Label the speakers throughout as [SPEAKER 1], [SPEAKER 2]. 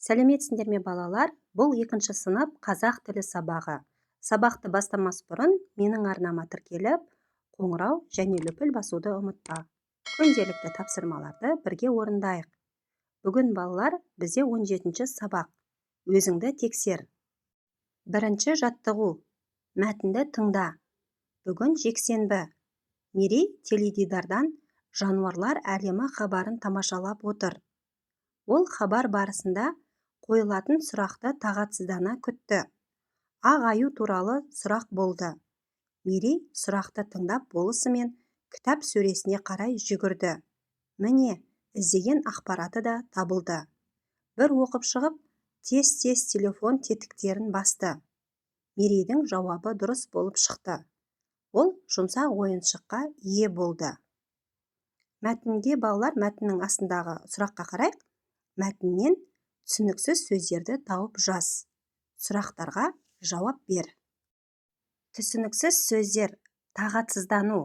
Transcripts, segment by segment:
[SPEAKER 1] Сәлеметсіңдер ме балалар? Бұл екінші сынып қазақ тілі сабағы. Сабақты бастамас бұрын менің арнама тіркеліп, қоңырау және лүпіл басуды ұмытпа. Күнделікті тапсырмаларды бірге орындайық. Бүгін балалар бізде 17-ші сабақ. Өзіңді тексер. Бірінші жаттығу. Мәтінді тыңда. Бүгін жексенбі. Мерей теледидардан жануарлар әлемі хабарын тамашалап отыр. Ол хабар барысында қойылатын сұрақты тағатсыздана күтті. Ақ аю туралы сұрақ болды. Мерей сұрақты тыңдап болысымен кітап сөресіне қарай жүгірді. Міне, іздеген ақпараты да табылды. Бір оқып шығып, тез-тез телефон тетіктерін басты. Мерейдің жауабы дұрыс болып шықты. Ол жұмсақ ойыншыққа ие болды. Мәтінге балалар мәтіннің астындағы сұраққа қарайық. Мәтіннен түсініксіз сөздерді тауып жаз. Сұрақтарға жауап бер. Түсініксіз сөздер: тағатсыздану.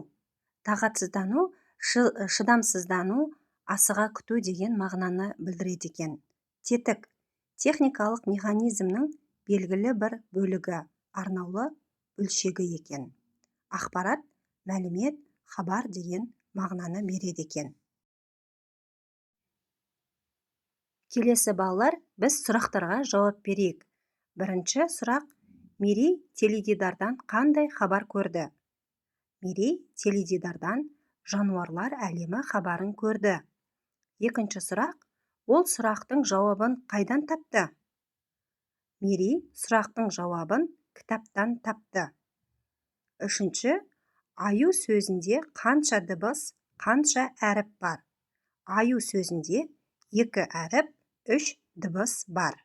[SPEAKER 1] Тағатсыздану шыдамсыздану, асыға күту деген мағынаны білдіреді екен. Тетік техникалық механизмнің белгілі бір бөлігі, арнаулы бөлшегі екен. Ақпарат, мәлімет, хабар деген мағынаны береді екен. Келесі балалар, біз сұрақтарға жауап берейік. Бірінші сұрақ: Мерей теледидардан қандай хабар көрді? Мерей теледидардан жануарлар әлемі хабарын көрді. Екінші сұрақ: ол сұрақтың жауабын қайдан тапты? Мерей сұрақтың жауабын кітаптан тапты. Үшінші: аю сөзінде қанша дыбыс, қанша әріп бар? Аю сөзінде 2 әріп, 3 дыбыс бар.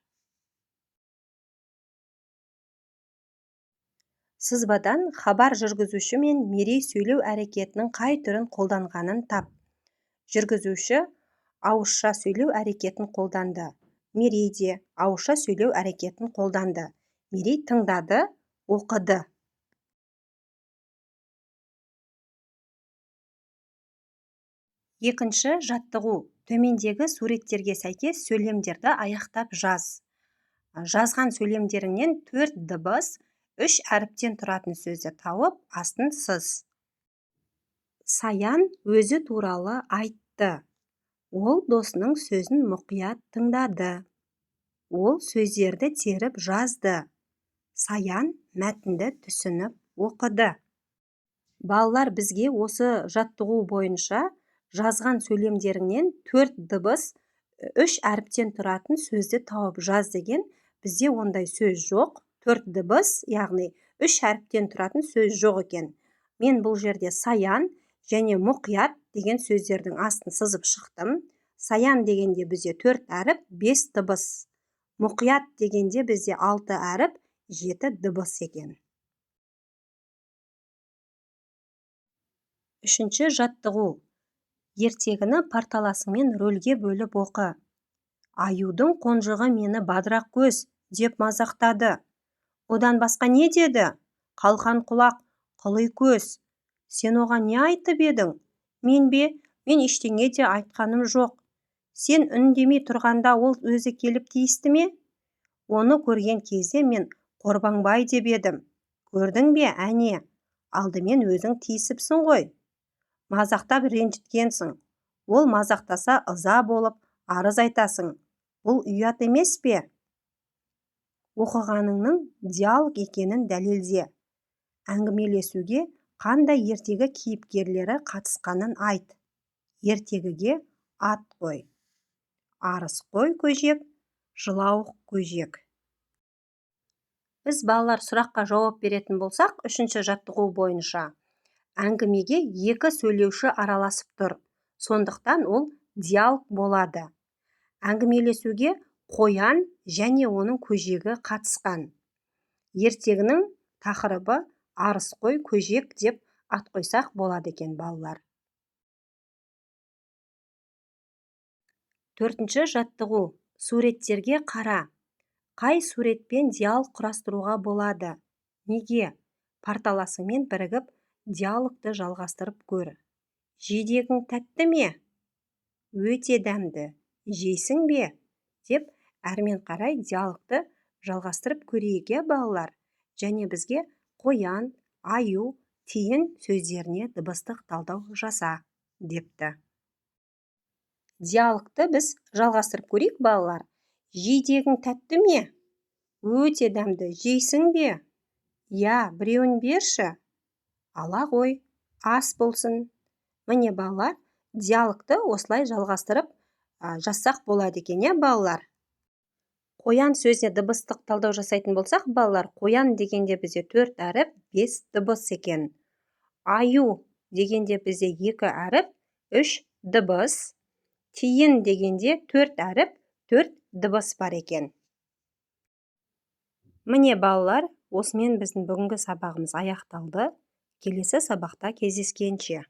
[SPEAKER 1] Сызбадан хабар жүргізуші мен Мерей сөйлеу әрекетінің қай түрін қолданғанын тап. Жүргізуші ауызша сөйлеу әрекетін қолданды. Мерей де ауызша сөйлеу әрекетін қолданды. Мерей тыңдады, оқыды. Екінші жаттығу. Төмендегі суреттерге сәйкес сөйлемдерді аяқтап жаз. Жазған сөйлемдеріңнен 4 дыбыс, 3 әріптен тұратын сөзді тауып, астын сыз. Саян өзі туралы айтты. Ол досының сөзін мұқият тыңдады. Ол сөздерді теріп жазды. Саян мәтінді түсініп оқыды. Балалар, бізге осы жаттығу бойынша жазған сөйлемдеріңнен 4 дыбыс, 3 әріптен тұратын сөзді тауып жаз деген. Бізде ондай сөз жоқ. 4 дыбыс, яғни 3 әріптен тұратын сөз жоқ екен. Мен бұл жерде саян және мұқият деген сөздердің астын сызып шықтым. Саян дегенде бізде 4 әріп, 5 дыбыс. Мұқият дегенде бізде 6 әріп, 7 дыбыс екен. Үшінші жаттығу. Ертегіні парталасыңмен рөлге бөліп оқы. Аюдың қонжығы мені бадырақ көз деп мазақтады. Одан басқа не деді? Қалқан құлақ, қылый көз. Сен оған не айтып едің? Мен бе? Мен ештеңе де айтқаным жоқ. Сен үндемей тұрғанда ол өзі келіп тиісті ме? Оны көрген кезде мен Қорбаңбай деп едім. Көрдің бе, әне? Алдымен өзің тиісіпсің ғой. Мазақтап ренжіткенсің. Ол мазақтаса ыза болып, арыз айтасың. Бұл ұят емес пе? Оқығаныңның диалог екенін дәлелде. Әңгімелесуге қандай ертегі кейіпкерлері қатысқанын айт. Ертегіге ат қой. Арыс қой көжек, жылауық көжек. Біз балалар сұраққа жауап беретін болсақ, үшінші жаттығу бойынша әңгімеге 2 сөйлеуші араласып тұр. Сондықтан ол диалог болады. Әңгімелесуге қоян және оның көжегі қатысқан. Ертегінің тақырыбы арыс қой көжек деп ат қойсақ болады екен балалар. Төртінші жаттығу. Суреттерге қара. Қай суретпен диалог құрастыруға болады? Неге? Парталасыңмен бірігіп диалогты жалғастырып көр. Жидегің тәтті ме? Өте дәмді. Жейсің бе? Деп әрмен қарай диалогты жалғастырып көрейік, иә балалар? Және бізге қоян, аю, тиін сөздеріне дыбыстық талдау жаса депті. Диалогты біз жалғастырып көрейік, балалар. Жидегің тәтті ме? Өте дәмді. Жейсің бе? Я, біреуін берші. Ала ғой, ас болсын. Міне балалар, диалогты осылай жалғастырып жазсақ болады екен, иә балалар? Қоян сөзіне дыбыстық талдау жасайтын болсақ, балалар, қоян дегенде бізде 4 әріп, 5 дыбыс екен. Аю дегенде бізде 2 әріп, 3 дыбыс. Тиін дегенде 4 әріп, 4 дыбыс бар екен. Міне балалар, осымен біздің бүгінгі сабағымыз аяқталды. Келесі сабақта кездескенше.